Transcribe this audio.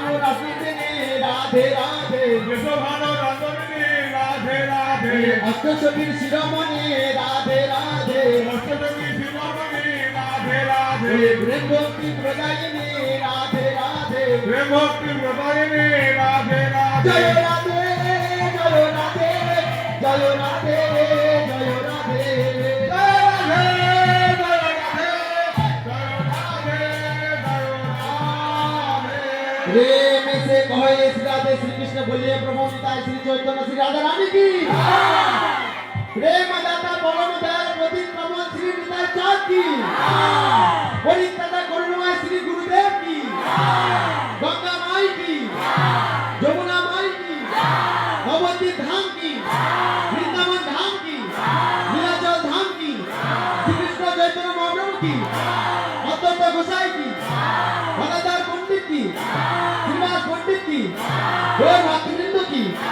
ভানু রাসুদিনী রাধে রাধে ভানু রাসুদিনী রাধে রাধে অষ্টসখীর শিরোমণি রাধে রাধে অষ্টদেবী শিরোমণি রাধে রাধে প্রেম ভক্তি প্রদায়িনী রাধে রাধে প্রেম ভক্তি প্রদায়িনী রাধে রাধে জয় রাধে জয় রাধে জয় রাধে জয় রাধে प्रेम से कहे श्री राधे श्री कृष्ण बोलिए प्रभु निताय श्री चैतन्य श्री राधा रानी की प्रेम दाता परम दयाल प्रदीप प्रभु श्री निताय चाँद की परित्राता करुणामय श्री गुरुदेव की गंगा माई की यमुना माई की नवद्वीप धाम की वृंदावन धाम की नीलाचल धाम की श्री कृष्ण चैतन्य महाप्रभु की अत्यंत गोसाई की भगदार पंडित की श्रीनिवास पंडित की और भक्तवृंद की